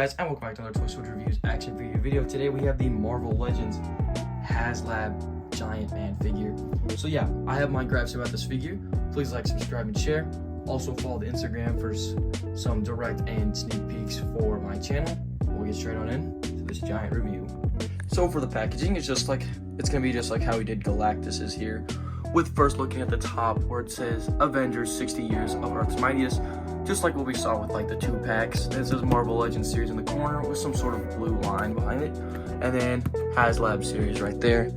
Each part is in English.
guys, and welcome back to another Toy Soldier Reviews action figure video. Today we have the Marvel Legends Haslab Giant Man figure. So yeah, I have my gripes about this figure. Please like, subscribe, and share. Also follow the Instagram for some direct and sneak peeks for my channel. We'll get straight on in to this giant review. So for the packaging, it's gonna be just like how we did Galactus's here. With first looking at the top where it says Avengers 60 Years of Earth's Mightiest, just like what we saw with like the 2-packs. This is Marvel Legends series in the corner with some sort of blue line behind it, and then Haslab series right there.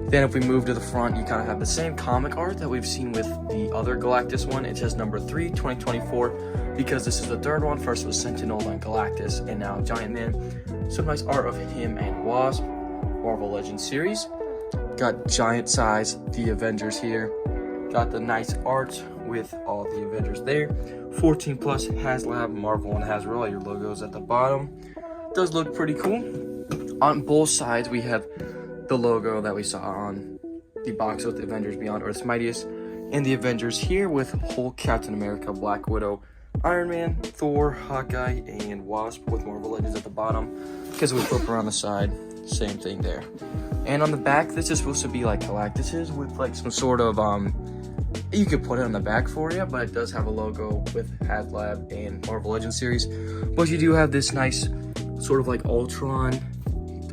Then if we move to the front, you kind of have the same comic art that we've seen with the other Galactus one. It says number 3, 2024, because this is the third one. First was Sentinel, then Galactus, and now Giant Man. Some nice art of him and Wasp. Marvel Legends series. Got giant size the Avengers here. Got the nice art with all the Avengers there. 14 plus Haslab Marvel, and has all your logos at the bottom. Does look pretty cool. On both sides we have the logo that we saw on the box with the Avengers Beyond Earth's Mightiest, and the Avengers here with Hulk, Captain America, Black Widow, Iron Man, Thor, Hawkeye, and Wasp with Marvel Legends at the bottom. Because we flip around the side, same thing there. And on the back, this is supposed to be like Galactus's with like some sort of you could put it on the back for you, but it does have a logo with Haslab and Marvel Legends series. But you do have this nice sort of like Ultron,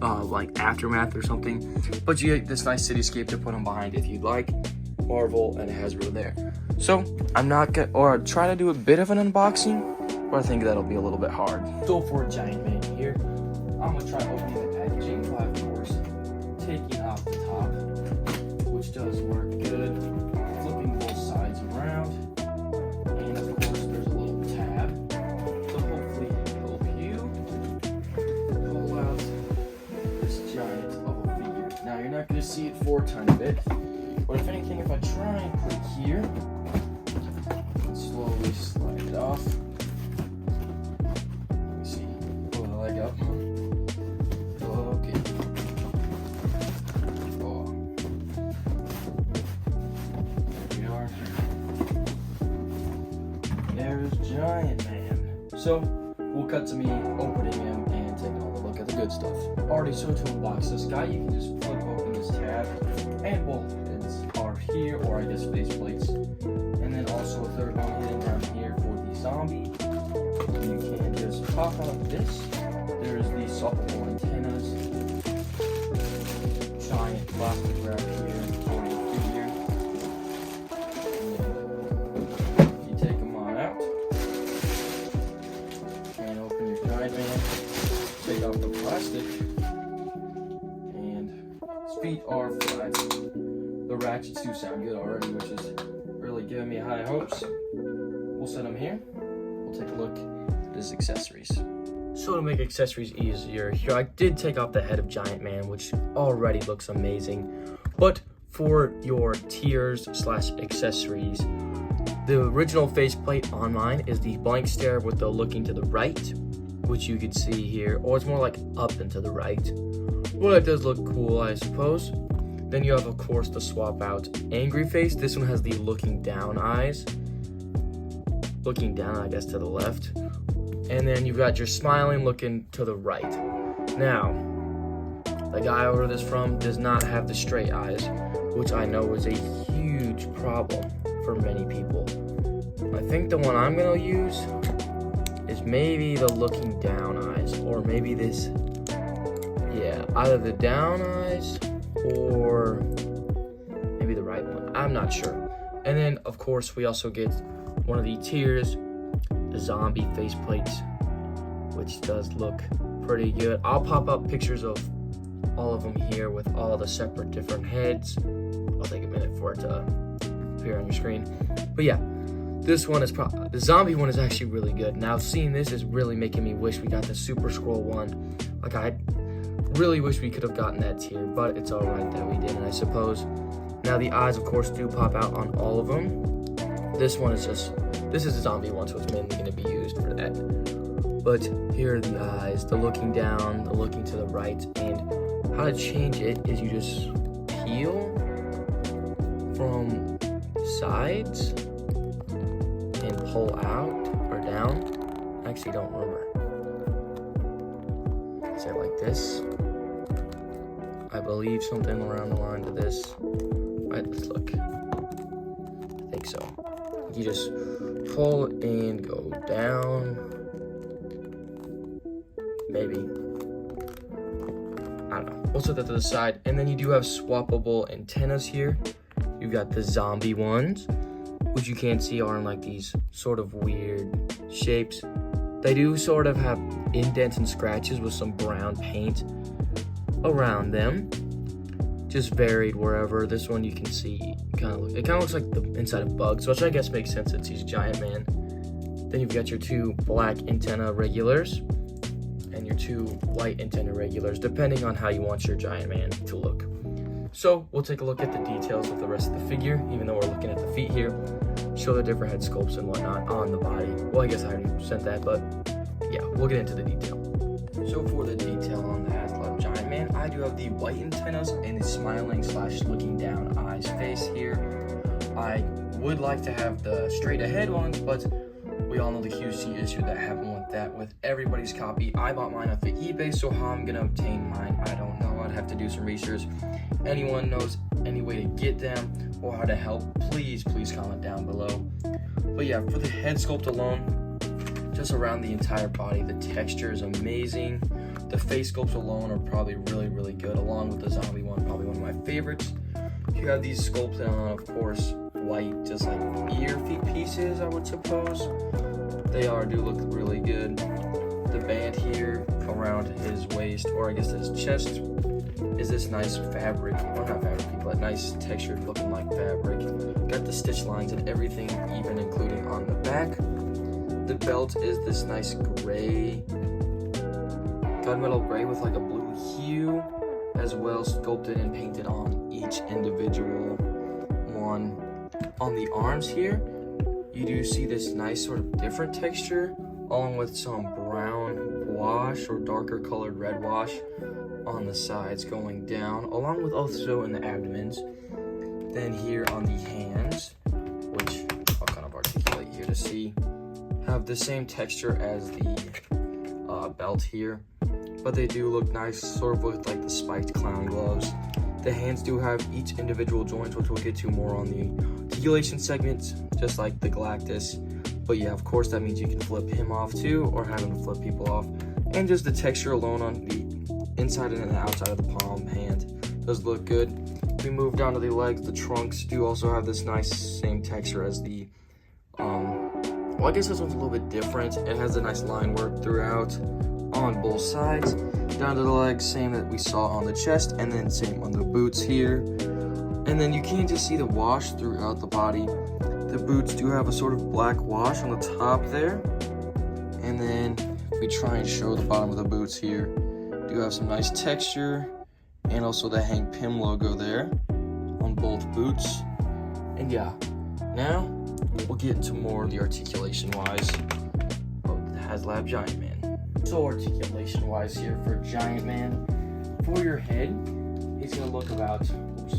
like Aftermath or something. But you get this nice cityscape to put on behind if you'd like. Marvel and Hasbro there. So I'm not gonna, or try to do a bit of an unboxing, but I think that'll be a little bit hard. So for Giant Man here, I'm gonna try opening the packaging by, of course, taking off the top, which does work good. Flipping both sides around, and of course there's a little tab to hopefully help you pull out this giant of a figure. Now you're not gonna see it for a tiny bit, but if anything, if I try and put it here, and slowly slide it off. Let me see, pull the leg up. Okay. Oh. There we are. There's Giant Man. So, we'll cut to me opening him and taking a look at the good stuff. Alrighty, so to unbox this guy, you can just flip open this tab, and both heads are here, or I guess face plates. And then also a third one hidden down here for the zombie. You can just pop out this. There's the softball antennas, giant plastic wrap here for the figure. And you take them on out, and open your Giant Man, take off the plastic, and his feet are flat. The ratchets do sound good already, which is really giving me high hopes. We'll set them here. We'll take a look at his accessories. So to make accessories easier, here I did take off the head of Giant Man, which already looks amazing. But for your tiers slash accessories, the original faceplate on mine is the blank stare with the looking to the right, which you can see here, or it's more like up and to the right. Well, it does look cool, I suppose. Then you have, of course, the swap out angry face. This one has the looking down eyes. Looking down, I guess, to the left. And then you've got your smiling looking to the right. Now, the guy I ordered this from does not have the straight eyes, which I know is a huge problem for many people. I think the one I'm gonna use is maybe the looking down eyes, or maybe this, yeah, either the down eyes or maybe the right one. I'm not sure. And then, of course, we also get one of the tiers, the zombie faceplates, which does look pretty good. I'll pop up pictures of all of them here with all the separate different heads. I'll take a minute for it to appear on your screen. But yeah, this one is the zombie one is actually really good. Now seeing this is really making me wish we got the Super Scroll one. Like I really wish we could have gotten that tier, but it's all right that we didn't, I suppose. Now the eyes, of course, do pop out on all of them. This one is this is the zombie one, so it's mainly going to be used for that. But here are the eyes, the looking down, the looking to the right, and how to change it is you just peel from sides and pull out or down. I actually don't remember. say like this. I believe something around the line to this. Right, let's look. I think so. You just pull and go down. Maybe. I don't know. We'll set that to the side. And then you do have swappable antennas here. You've got the zombie ones, which you can't see are in like these sort of weird shapes. They do sort of have indents and scratches with some brown paint around them. Just varied wherever. This one you can see it kind of looks like the inside of bugs, which I guess makes sense since he's Giant Man. Then you've got your two black antenna regulars and your two white antenna regulars, depending on how you want your Giant Man to look. So we'll take a look at the details of the rest of the figure, even though we're looking at the feet here. Show the different head sculpts and whatnot on the body. Well, I guess I already sent that, but yeah, we'll get into the detail. So for the detail on the Haslab Giant Man, I do have the white antennas and the smiling / looking down eyes face here. I would like to have the straight ahead ones, but we all know the QC issue that happened with that with everybody's copy. I bought mine off of eBay, so how I'm gonna obtain mine, I don't know. I'd have to do some research. Anyone knows any way to get them or how to help, please comment down below. But yeah, for the head sculpt alone, just around the entire body, the texture is amazing. The face sculpts alone are probably really good, along with the zombie one, probably one of my favorites. You have these sculpted on, of course, white, just like ear feet pieces, I would suppose. They do look really good. The band here around his waist, or I guess his chest, is this nice fabric, or not fabric, but nice textured looking like fabric. Got the stitch lines and everything, even including on the back. The belt is this nice gray, gunmetal gray with like a blue hue, as well sculpted and painted on each individual one. On the arms here, you do see this nice sort of different texture, along with some brown wash or darker colored red wash on the sides going down, along with also in the abdomens. Then here on the hands, which I'll kind of articulate here to see, have the same texture as the belt here, but they do look nice, sort of with like the spiked clown gloves. The hands do have each individual joint, which we'll get to more on the articulation segments, just like the Galactus. But yeah, of course, that means you can flip him off too, or have him flip people off. And just the texture alone on the inside and the outside of the palm hand does look good. We move down to the legs. The trunks do also have this nice same texture as the, well, I guess this one's a little bit different. It has a nice line work throughout on both sides. Down to the legs, same that we saw on the chest, and then same on the boots here. And then you can just see the wash throughout the body. The boots do have a sort of black wash on the top there. And then we try and show the bottom of the boots here. Do have some nice texture, and also the Hank Pym logo there on both boots. And yeah, now we'll get into more of the articulation wise of the Haslab Giant Man. So articulation wise here for Giant Man, for your head, he's gonna look about, oops,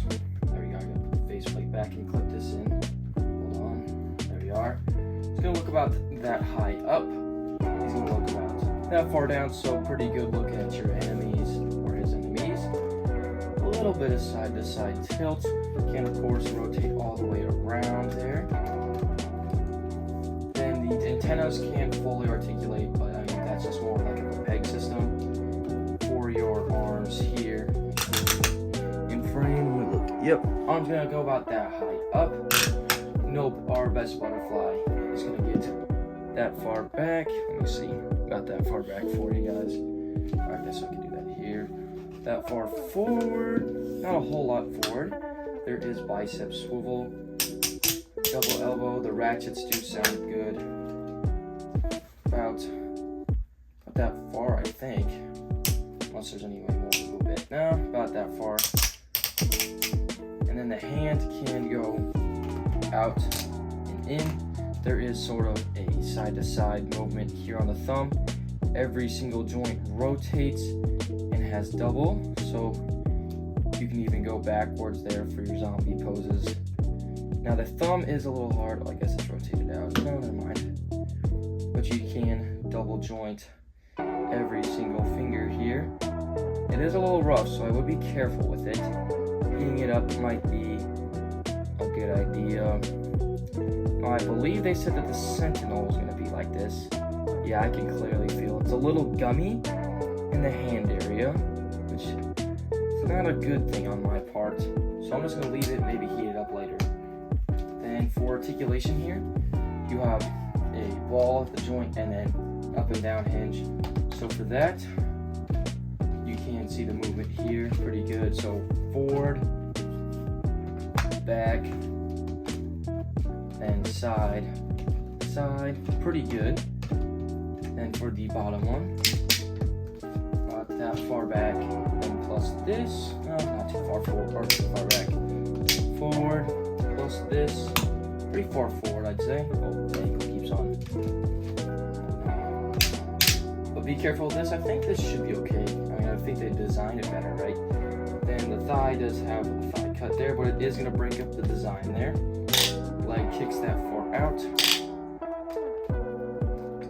there we go, I gotta put the faceplate back and clip this in. Hold on, there we are. He's gonna look about that high up. He's gonna look about that far down, so pretty good looking at your enemies or his enemies. A little bit of side to side tilt. Can of course rotate all the way around there. Then the antennas can fully articulate, but I mean that's just more like a peg system. For your arms here, in frame, we look. Yep, arms gonna go about that high up. Nope, our best butterfly is gonna get that far back. Let me see, got that far back for you guys. I guess I can do that here. That far forward, not a whole lot forward. There is bicep swivel, double elbow. The ratchets do sound good. About that far, I think. Unless there's any way more to move it. No, about that far. And then the hand can go out and in. There is sort of a side-to-side movement here on the thumb. Every single joint rotates and has double, so you can even go backwards there for your zombie poses. Now the thumb is a little hard. I guess it's rotated out. No, never mind. But you can double joint every single finger here. It is a little rough, so I would be careful with it. Heating it up might be a good idea. I believe they said that the Sentinel was going to be like this. Yeah, I can clearly feel it's a little gummy in the hand area, which is not a good thing on my part. So I'm just going to leave it, maybe heat it up later. Then for articulation here, you have a ball at the joint and then up and down hinge. So for that, you can see the movement here pretty good. So forward, back, then side, side, pretty good. And for the bottom one, not that far back, then plus this, no, not too far forward, or too far back. Forward, plus this, pretty far forward, I'd say. Oh, the ankle keeps on. But be careful with this. I think this should be okay. I mean, I think they designed it better, right? Then the thigh does have a thigh cut there, but it is going to break up the design there. Leg kicks that far out.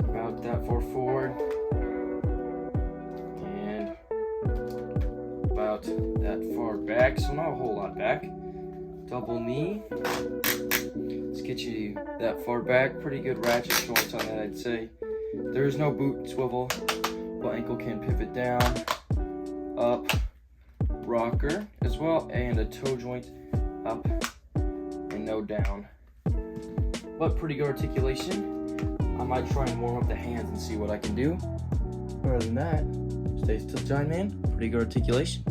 About that far forward. And about that far back. So not a whole lot back. Double knee. Let's get you that far back. Pretty good ratchet joints on that, I'd say. There is no boot swivel, but ankle can pivot down, up, rocker as well, and a toe joint up and no down. But pretty good articulation. I might try and warm up the hands and see what I can do. Other than that, stay still, Giant Man. Pretty good articulation.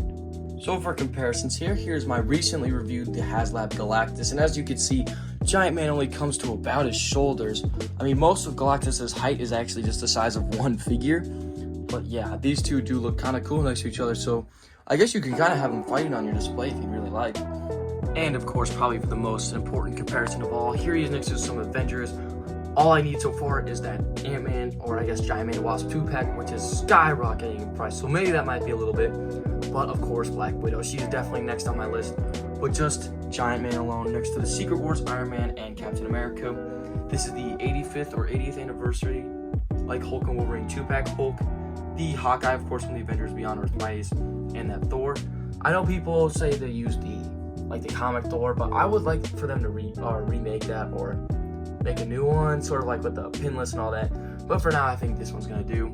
So for comparisons here, here's my recently reviewed the Haslab Galactus, and as you can see, Giant Man only comes to about his shoulders. I mean, most of Galactus's height is actually just the size of one figure, but yeah, these two do look kind of cool next to each other, so I guess you can kind of have them fighting on your display if you really like. And of course, probably for the most important comparison of all, here he is next to some Avengers. All I need so far is that Ant-Man, or I guess Giant Man Wasp 2-pack, which is skyrocketing in price, so maybe that might be a little bit. But of course, Black Widow, she's definitely next on my list. But just Giant Man alone next to the Secret Wars, Iron Man, and Captain America. This is the 85th or 80th anniversary, like Hulk and Wolverine 2-pack Hulk. The Hawkeye, of course, from the Avengers Beyond Earth Mightiest, and that Thor. I know people say they use the comic Thor, but I would like for them to remake that or make a new one, sort of like with the pinless and all that. But for now, I think this one's gonna do.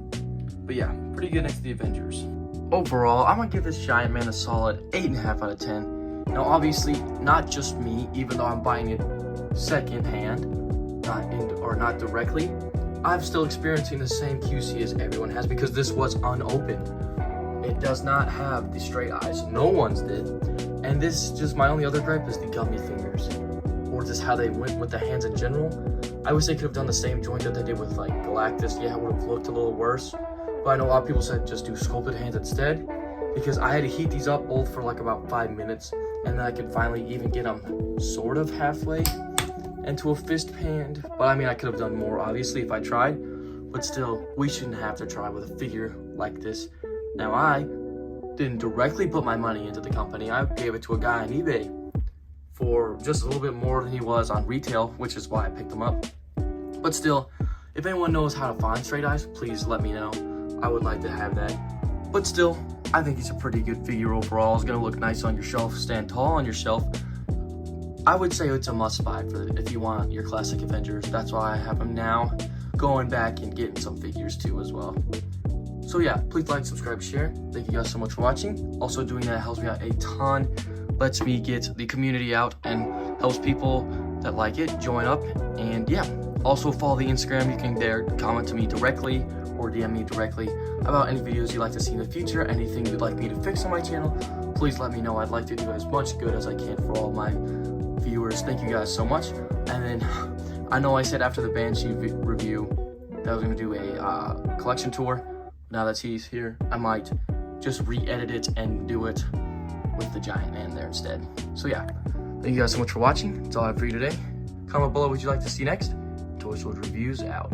But yeah, pretty good next to the Avengers. Overall, I'm gonna give this Giant Man a solid 8.5 out of 10. Now, obviously, not just me, even though I'm buying it secondhand, not directly. I'm still experiencing the same QC as everyone has because this was unopened. It does not have the straight eyes. No one's did. And this, just my only other gripe is the gummy fingers, or just how they went with the hands in general. I wish they could have done the same joint that they did with like Galactus. Yeah, it would have looked a little worse. But I know a lot of people said just do sculpted hands instead, because I had to heat these up both for like about 5 minutes, and then I could finally even get them sort of halfway into a fist hand. But I mean, I could have done more obviously if I tried, but still, we shouldn't have to try with a figure like this. Now, I didn't directly put my money into the company. I gave it to a guy on eBay for just a little bit more than he was on retail, which is why I picked them up. But still, if anyone knows how to find straight eyes, please let me know. I would like to have that. But still, I think it's a pretty good figure overall. It's gonna look nice on your shelf, stand tall on your shelf. I would say it's a must-buy if you want your classic Avengers. That's why I have them now. Going back and getting some figures too as well. So yeah, please like, subscribe, share. Thank you guys so much for watching. Also, doing that helps me out a ton. Lets me get the community out and helps people that like it join up. And yeah, also follow the Instagram. You can there comment to me directly or DM me directly about any videos you'd like to see in the future, anything you'd like me to fix on my channel. Please let me know. I'd like to do as much good as I can for all my viewers. Thank you guys so much. And then I know I said after the Banshee review that I was going to do a collection tour. Now that he's here, I might just re-edit it and do it with the Giant Man there instead. So yeah, thank you guys so much for watching. That's all I have for you today. Comment below what you'd like to see next. Toy Soldier Reviews out.